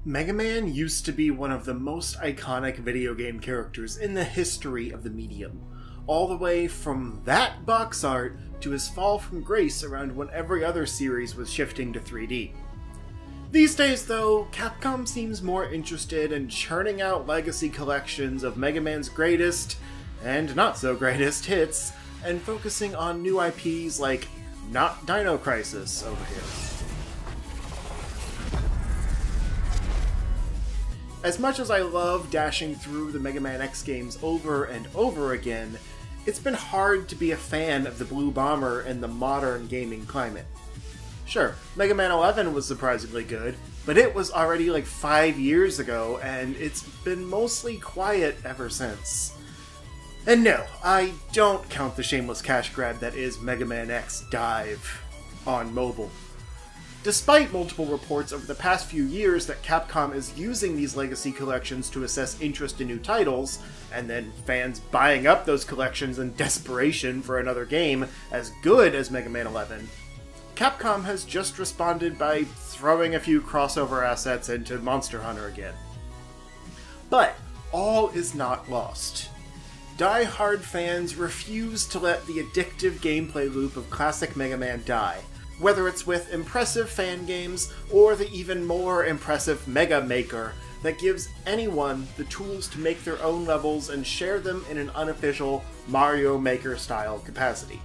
Mega Man used to be one of the most iconic video game characters in the history of the medium, all the way from that box art to his fall from grace around when every other series was shifting to 3D. These days, though, Capcom seems more interested in churning out legacy collections of Mega Man's greatest, and not so greatest, hits, and focusing on new IPs like not Dino Crisis over here. As much as I love dashing through the Mega Man X games over and over again, it's been hard to be a fan of the Blue Bomber in the modern gaming climate. Sure, Mega Man 11 was surprisingly good, but it was already like 5 years ago, and it's been mostly quiet ever since. And no, I don't count the shameless cash grab that is Mega Man X Dive on mobile. Despite multiple reports over the past few years that Capcom is using these legacy collections to assess interest in new titles, and then fans buying up those collections in desperation for another game as good as Mega Man 11, Capcom has just responded by throwing a few crossover assets into Monster Hunter again. But all is not lost. Die-hard fans refuse to let the addictive gameplay loop of classic Mega Man die, whether it's with impressive fan games or the even more impressive Mega Maker that gives anyone the tools to make their own levels and share them in an unofficial Mario Maker-style capacity.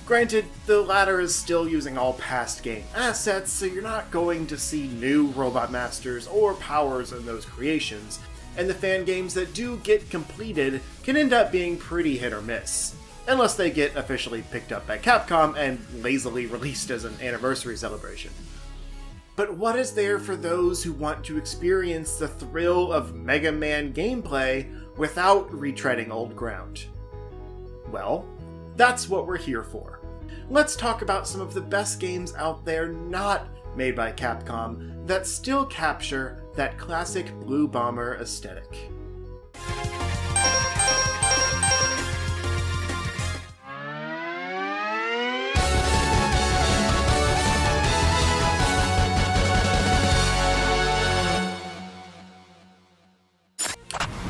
Granted, the latter is still using all past game assets, so you're not going to see new Robot Masters or powers in those creations, and the fan games that do get completed can end up being pretty hit or miss, unless they get officially picked up by Capcom and lazily released as an anniversary celebration. But what is there for those who want to experience the thrill of Mega Man gameplay without retreading old ground? Well, that's what we're here for. Let's talk about some of the best games out there not made by Capcom that still capture that classic Blue Bomber aesthetic.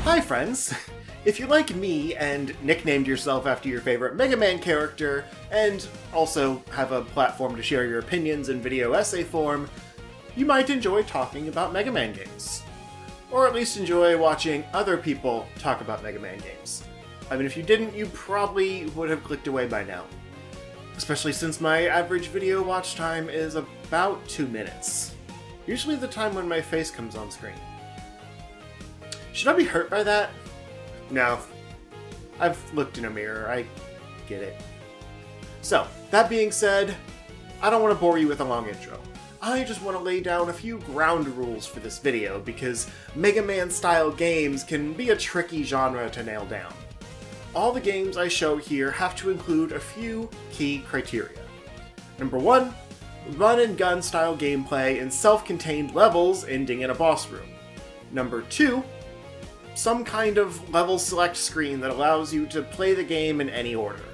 Hi friends! If you're like me and nicknamed yourself after your favorite Mega Man character, and also have a platform to share your opinions in video essay form, you might enjoy talking about Mega Man games. Or at least enjoy watching other people talk about Mega Man games. I mean, if you didn't, you probably would have clicked away by now. Especially since my average video watch time is about 2 minutes. Usually the time when my face comes on screen. Should I be hurt by that? No. I've looked in a mirror, I get it. So, that being said, I don't want to bore you with a long intro. I just want to lay down a few ground rules for this video, because Mega Man-style games can be a tricky genre to nail down. All the games I show here have to include a few key criteria. Number 1, run-and-gun style gameplay in self-contained levels ending in a boss room. Number 2, some kind of level select screen that allows you to play the game in any order.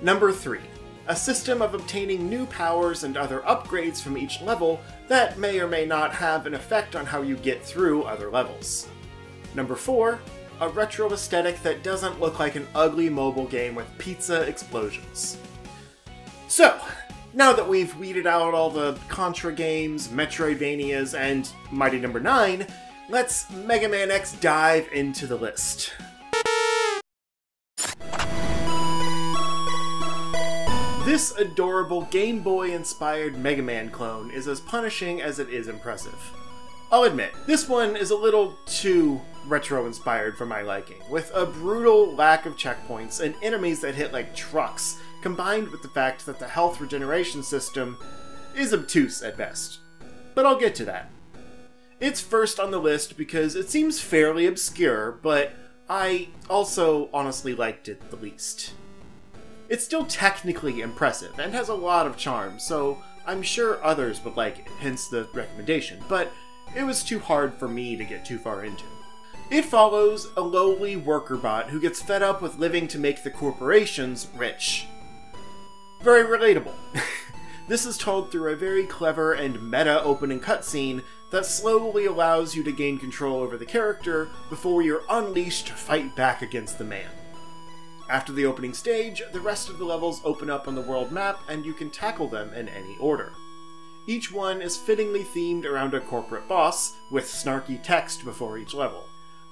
Number 3, a system of obtaining new powers and other upgrades from each level that may or may not have an effect on how you get through other levels. Number 4, a retro aesthetic that doesn't look like an ugly mobile game with pizza explosions. So, now that we've weeded out all the Contra games, Metroidvanias, and Mighty No. 9, let's Mega Man X dive into the list. This adorable Game Boy-inspired Mega Man clone is as punishing as it is impressive. I'll admit, this one is a little too retro-inspired for my liking, with a brutal lack of checkpoints and enemies that hit like trucks, combined with the fact that the health regeneration system is obtuse at best. But I'll get to that. It's first on the list because it seems fairly obscure, but I also honestly liked it the least. It's still technically impressive, and has a lot of charm, so I'm sure others would like it, hence the recommendation, but it was too hard for me to get too far into. It follows a lowly worker bot who gets fed up with living to make the corporations rich. Very relatable. This is told through a very clever and meta opening cutscene that slowly allows you to gain control over the character before you're unleashed to fight back against the man. After the opening stage, the rest of the levels open up on the world map and you can tackle them in any order. Each one is fittingly themed around a corporate boss, with snarky text before each level.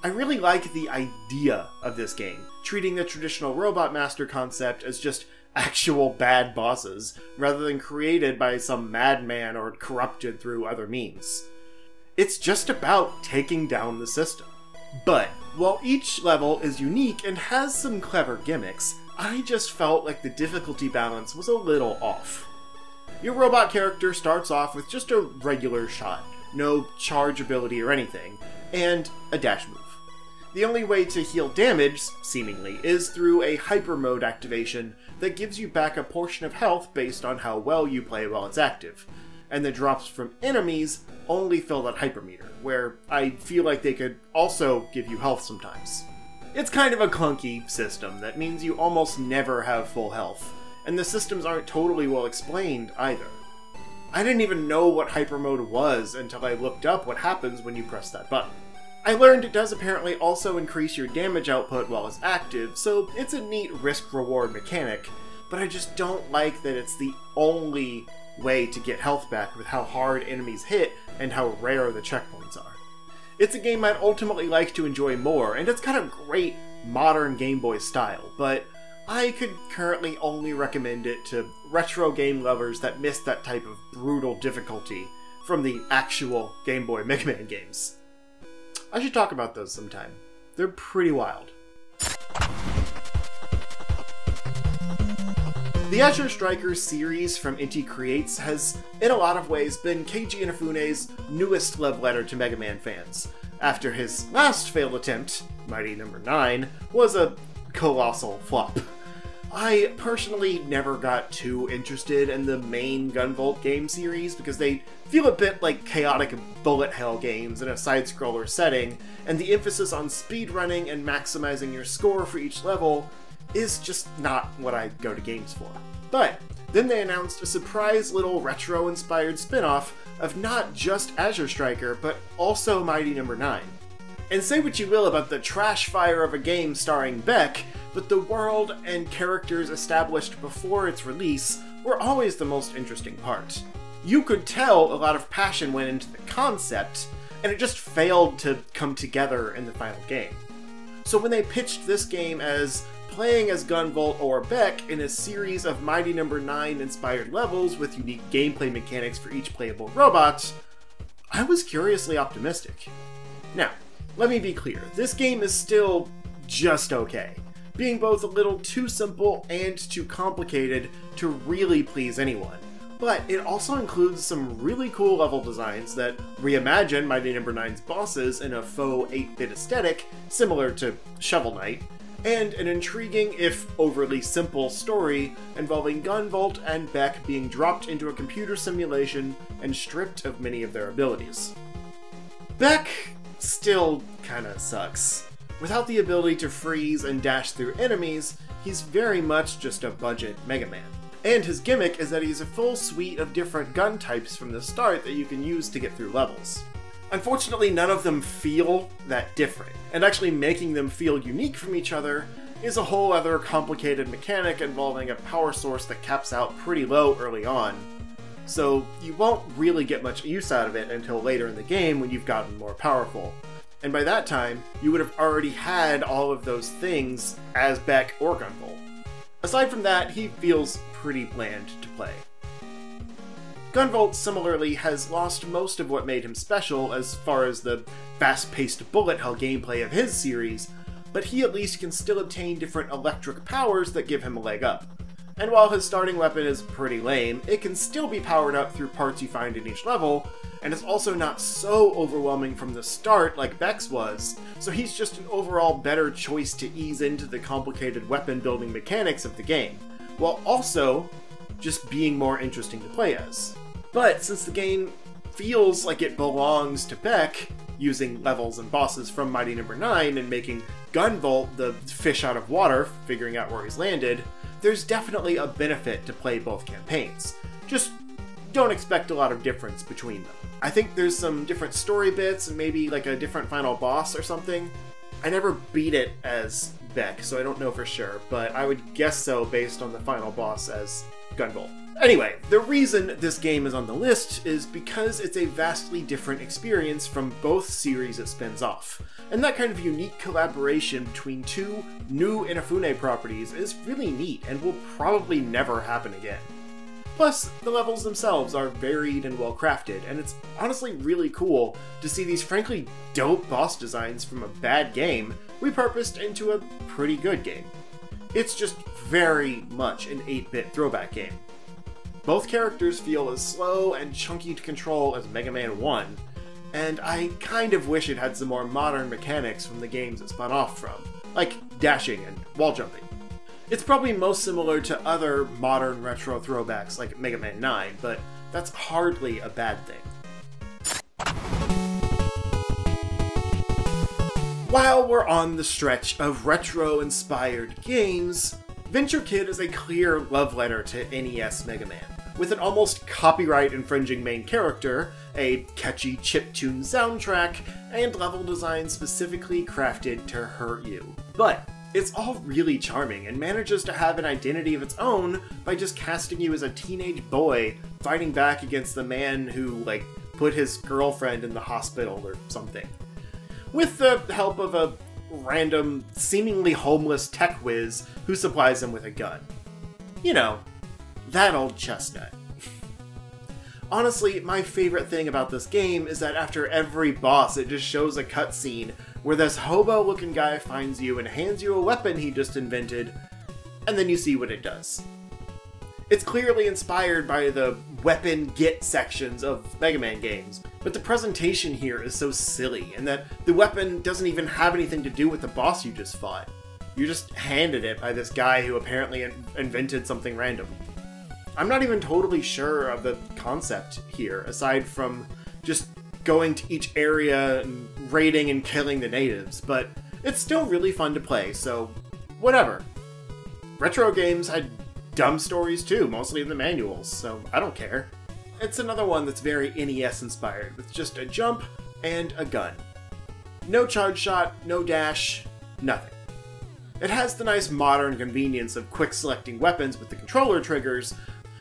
I really like the idea of this game, treating the traditional Robot Master concept as just actual bad bosses, rather than created by some madman or corrupted through other means. It's just about taking down the system. But, while each level is unique and has some clever gimmicks, I just felt like the difficulty balance was a little off. Your robot character starts off with just a regular shot, no charge ability or anything, and a dash move. The only way to heal damage, seemingly, is through a hyper mode activation that gives you back a portion of health based on how well you play while it's active, and the drops from enemies only fill that hypermeter, where I feel like they could also give you health sometimes. It's kind of a clunky system that means you almost never have full health, and the systems aren't totally well explained either. I didn't even know what hyper mode was until I looked up what happens when you press that button. I learned it does apparently also increase your damage output while it's active, so it's a neat risk-reward mechanic, but I just don't like that it's the only way to get health back with how hard enemies hit and how rare the checkpoints are. It's a game I'd ultimately like to enjoy more, and it's got a great modern Game Boy style, but I could currently only recommend it to retro game lovers that miss that type of brutal difficulty from the actual Game Boy Mega Man games. I should talk about those sometime. They're pretty wild. The Azure Striker series from Inti Creates has, in a lot of ways, been Keiji Inafune's newest love letter to Mega Man fans, after his last failed attempt, Mighty No. 9, was a colossal flop. I personally never got too interested in the main Gunvolt game series because they feel a bit like chaotic bullet hell games in a side-scroller setting, and the emphasis on speedrunning and maximizing your score for each level is just not what I go to games for. But then they announced a surprise little retro-inspired spin-off of not just Azure Striker, but also Mighty No. 9. And say what you will about the trash fire of a game starring Beck, but the world and characters established before its release were always the most interesting part. You could tell a lot of passion went into the concept, and it just failed to come together in the final game. So when they pitched this game as playing as Gunvolt or Beck in a series of Mighty No. 9 inspired levels with unique gameplay mechanics for each playable robot, I was curiously optimistic. Now, let me be clear, this game is still just okay, being both a little too simple and too complicated to really please anyone. But it also includes some really cool level designs that reimagine Mighty No. 9's bosses in a faux 8-bit aesthetic, similar to Shovel Knight, and an intriguing, if overly simple, story involving Gunvolt and Beck being dropped into a computer simulation and stripped of many of their abilities. Beck still kinda sucks. Without the ability to freeze and dash through enemies, he's very much just a budget Mega Man. And his gimmick is that he's a full suite of different gun types from the start that you can use to get through levels. Unfortunately, none of them feel that different, and actually making them feel unique from each other is a whole other complicated mechanic involving a power source that caps out pretty low early on. So you won't really get much use out of it until later in the game when you've gotten more powerful. And by that time, you would have already had all of those things as Beck or Gunvolt. Aside from that, he feels pretty bland to play. Gunvolt, similarly, has lost most of what made him special as far as the fast-paced bullet hell gameplay of his series, but he at least can still obtain different electric powers that give him a leg up. And while his starting weapon is pretty lame, it can still be powered up through parts you find in each level, and is also not so overwhelming from the start like Beck's was, so he's just an overall better choice to ease into the complicated weapon building mechanics of the game, while also just being more interesting to play as. But since the game feels like it belongs to Beck, using levels and bosses from Mighty No. 9 and making Gunvolt the fish out of water, figuring out where he's landed, there's definitely a benefit to play both campaigns. Just don't expect a lot of difference between them. I think there's some different story bits and maybe like a different final boss or something. I never beat it as Beck, so I don't know for sure, but I would guess so based on the final boss as Gunvolt. Anyway, the reason this game is on the list is because it's a vastly different experience from both series it spins off. And that kind of unique collaboration between two new Inafune properties is really neat and will probably never happen again. Plus, the levels themselves are varied and well crafted, and it's honestly really cool to see these frankly dope boss designs from a bad game repurposed into a pretty good game. It's just very much an 8-bit throwback game. Both characters feel as slow and chunky to control as Mega Man 1, and I kind of wish it had some more modern mechanics from the games it spun off from, like dashing and wall jumping. It's probably most similar to other modern retro throwbacks like Mega Man 9, but that's hardly a bad thing. While we're on the stretch of retro-inspired games, Venture Kid is a clear love letter to NES Mega Man, with an almost copyright-infringing main character, a catchy chiptune soundtrack, and level design specifically crafted to hurt you. But it's all really charming and manages to have an identity of its own by just casting you as a teenage boy fighting back against the man who, like, put his girlfriend in the hospital or something. With the help of a random, seemingly homeless tech whiz who supplies him with a gun. You know, that old chestnut. Honestly, my favorite thing about this game is that after every boss it just shows a cutscene where this hobo-looking guy finds you and hands you a weapon he just invented, and then you see what it does. It's clearly inspired by the weapon get sections of Mega Man games, but the presentation here is so silly, in that the weapon doesn't even have anything to do with the boss you just fought. You're just handed it by this guy who apparently invented something random. I'm not even totally sure of the concept here, aside from just going to each area and raiding and killing the natives, but it's still really fun to play, so whatever. Retro games had dumb stories too, mostly in the manuals, so I don't care. It's another one that's very NES inspired, with just a jump and a gun. No charge shot, no dash, nothing. It has the nice modern convenience of quick selecting weapons with the controller triggers,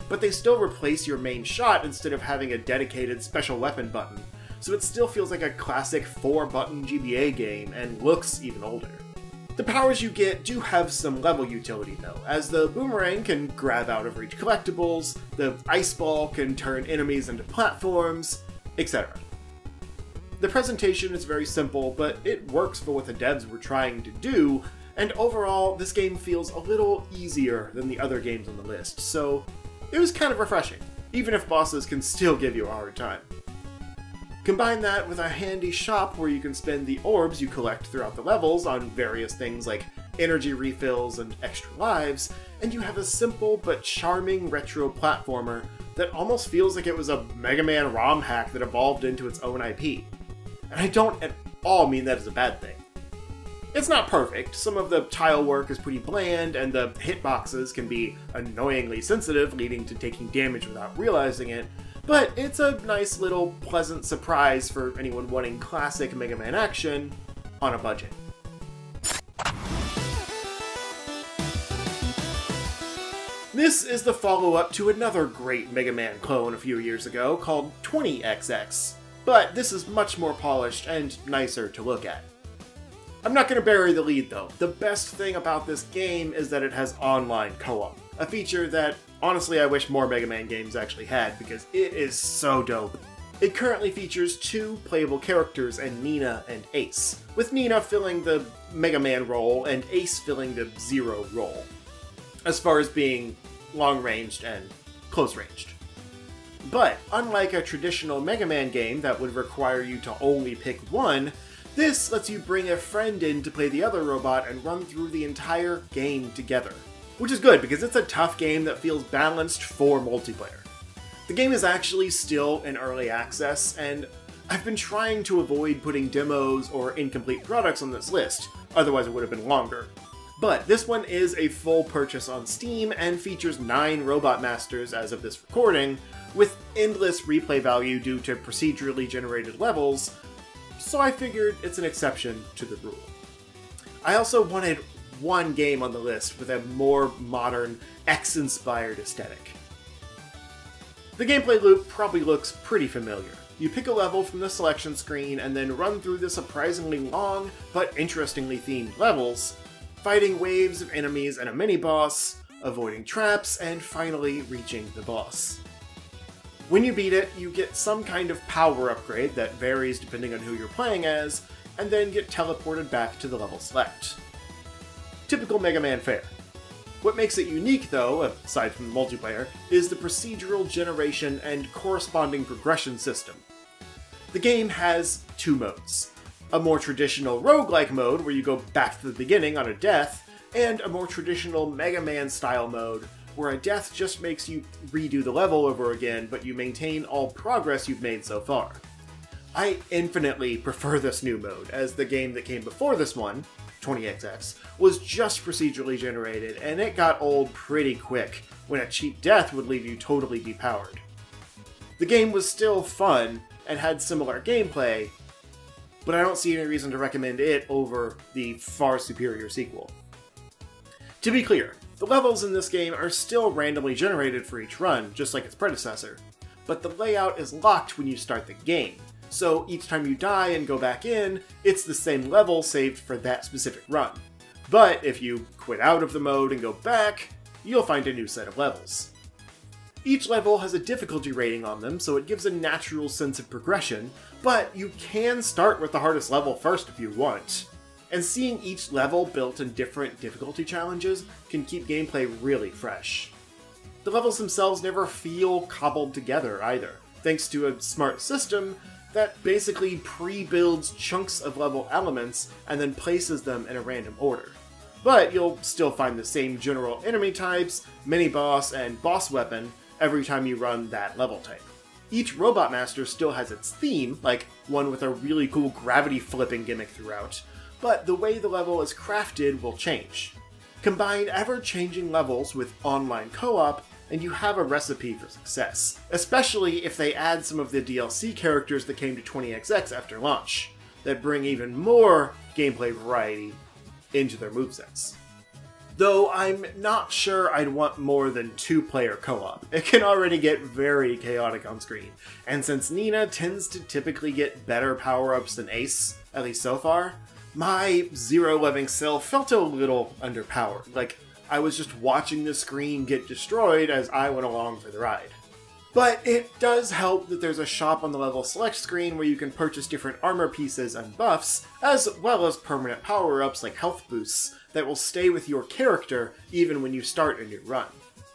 but they still replace your main shot instead of having a dedicated special weapon button, so it still feels like a classic 4-button GBA game and looks even older. The powers you get do have some level utility though, as the boomerang can grab out of reach collectibles, the ice ball can turn enemies into platforms, etc. The presentation is very simple, but it works for what the devs were trying to do, and overall this game feels a little easier than the other games on the list, so it was kind of refreshing, even if bosses can still give you a hard time. Combine that with a handy shop where you can spend the orbs you collect throughout the levels on various things like energy refills and extra lives, and you have a simple but charming retro platformer that almost feels like it was a Mega Man ROM hack that evolved into its own IP. And I don't at all mean that as a bad thing. It's not perfect, some of the tile work is pretty bland, and the hitboxes can be annoyingly sensitive, leading to taking damage without realizing it, but it's a nice little pleasant surprise for anyone wanting classic Mega Man action on a budget. This is the follow-up to another great Mega Man clone a few years ago called 20XX, but this is much more polished and nicer to look at. I'm not going to bury the lead though. The best thing about this game is that it has online co-op, a feature that honestly I wish more Mega Man games actually had because it is so dope. It currently features 2 playable characters in Nina and Ace, with Nina filling the Mega Man role and Ace filling the Zero role, as far as being long-ranged and close-ranged. But unlike a traditional Mega Man game that would require you to only pick one, this lets you bring a friend in to play the other robot and run through the entire game together. Which is good, because it's a tough game that feels balanced for multiplayer. The game is actually still in early access, and I've been trying to avoid putting demos or incomplete products on this list, otherwise it would have been longer. But this one is a full purchase on Steam and features 9 Robot Masters as of this recording, with endless replay value due to procedurally generated levels, so I figured it's an exception to the rule. I also wanted one game on the list with a more modern, X-inspired aesthetic. The gameplay loop probably looks pretty familiar. You pick a level from the selection screen and then run through the surprisingly long, but interestingly themed levels, fighting waves of enemies and a mini-boss, avoiding traps, and finally reaching the boss. When you beat it, you get some kind of power upgrade that varies depending on who you're playing as, and then get teleported back to the level select. Typical Mega Man fare. What makes it unique, though, aside from the multiplayer, is the procedural generation and corresponding progression system. The game has 2 modes. A more traditional roguelike mode, where you go back to the beginning on a death, and a more traditional Mega Man-style mode, where a death just makes you redo the level over again, but you maintain all progress you've made so far. I infinitely prefer this new mode, as the game that came before this one, 20XX, was just procedurally generated, and it got old pretty quick when a cheap death would leave you totally depowered. The game was still fun, and had similar gameplay, but I don't see any reason to recommend it over the far superior sequel. To be clear, the levels in this game are still randomly generated for each run, just like its predecessor, but the layout is locked when you start the game, so each time you die and go back in, it's the same level saved for that specific run. But if you quit out of the mode and go back, you'll find a new set of levels. Each level has a difficulty rating on them, so it gives a natural sense of progression, but you can start with the hardest level first if you want. And seeing each level built in different difficulty challenges can keep gameplay really fresh. The levels themselves never feel cobbled together either, thanks to a smart system that basically pre-builds chunks of level elements and then places them in a random order. But you'll still find the same general enemy types, mini-boss, and boss weapon every time you run that level type. Each Robot Master still has its theme, like one with a really cool gravity flipping gimmick throughout, but the way the level is crafted will change. Combine ever-changing levels with online co-op, and you have a recipe for success, especially if they add some of the DLC characters that came to 20XX after launch, that bring even more gameplay variety into their movesets. Though I'm not sure I'd want more than 2-player co-op. It can already get very chaotic on screen, and since Nina tends to typically get better power-ups than Ace, at least so far, my zero-living self felt a little underpowered, like I was just watching the screen get destroyed as I went along for the ride. But it does help that there's a shop on the level select screen where you can purchase different armor pieces and buffs, as well as permanent power-ups like health boosts that will stay with your character even when you start a new run.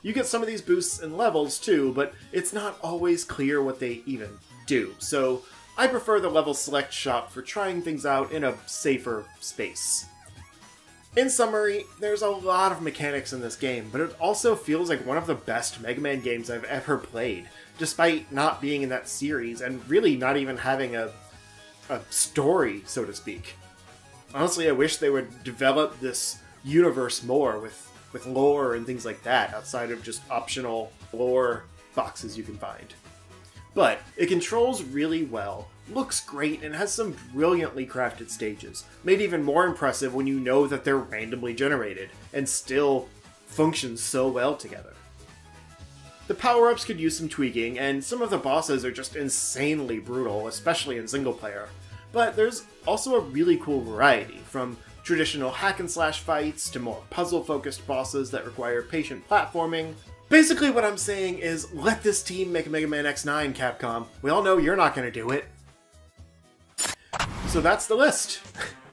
You get some of these boosts in levels too, but it's not always clear what they even do, so I prefer the level select shop for trying things out in a safer space. In summary, there's a lot of mechanics in this game, but it also feels like one of the best Mega Man games I've ever played, despite not being in that series and really not even having a story, so to speak. Honestly, I wish they would develop this universe more with lore and things like that, outside of just optional lore boxes you can find. But it controls really well, looks great, and has some brilliantly crafted stages, made even more impressive when you know that they're randomly generated, and still function so well together. The power-ups could use some tweaking, and some of the bosses are just insanely brutal, especially in single player. But there's also a really cool variety, from traditional hack-and-slash fights to more puzzle-focused bosses that require patient platforming. Basically what I'm saying is, let this team make Mega Man X9, Capcom. We all know you're not gonna do it. So that's the list.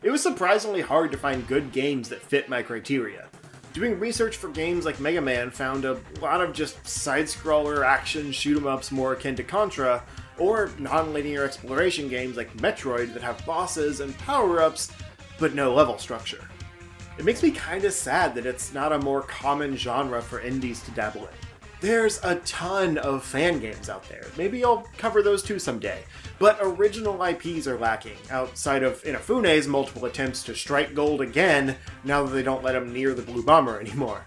It was surprisingly hard to find good games that fit my criteria. Doing research for games like Mega Man found a lot of just side-scroller action shoot-em-ups more akin to Contra, or non-linear exploration games like Metroid that have bosses and power-ups, but no level structure. It makes me kinda sad that it's not a more common genre for indies to dabble in. There's a ton of fan games out there. Maybe I'll cover those too someday. But original IPs are lacking, outside of Inafune's multiple attempts to strike gold again now that they don't let him near the Blue Bomber anymore.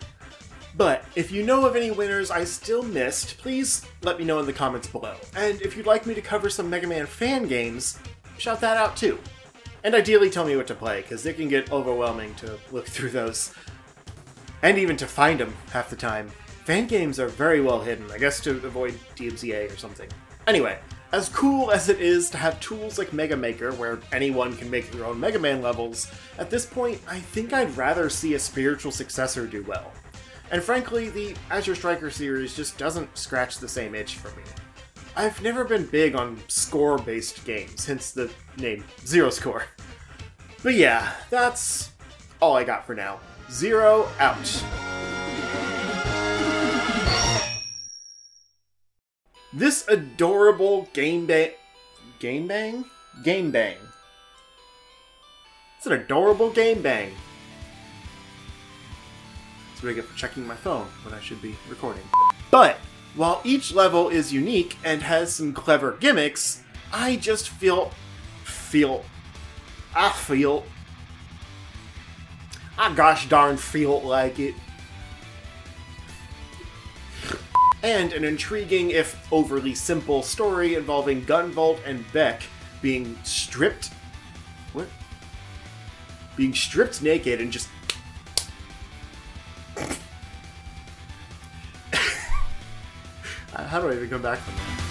But if you know of any winners I still missed, please let me know in the comments below. And if you'd like me to cover some Mega Man fan games, shout that out too. And ideally tell me what to play, because it can get overwhelming to look through those. And even to find them half the time. Fan games are very well hidden, I guess to avoid DMCA or something. Anyway, as cool as it is to have tools like Mega Maker, where anyone can make their own Mega Man levels, at this point I think I'd rather see a spiritual successor do well. And frankly, the Azure Striker series just doesn't scratch the same itch for me. I've never been big on score-based games, hence the name Zero Score. But yeah, that's all I got for now. Zero out. This adorable Game Bang... It's an adorable Game Bang. That's what I get for checking my phone when I should be recording. But, while each level is unique and has some clever gimmicks, I just feel... I gosh darn feel like it. And an intriguing, if overly simple, story involving Gunvolt and Beck being stripped... What? Being stripped naked and just... How do I even come back from that?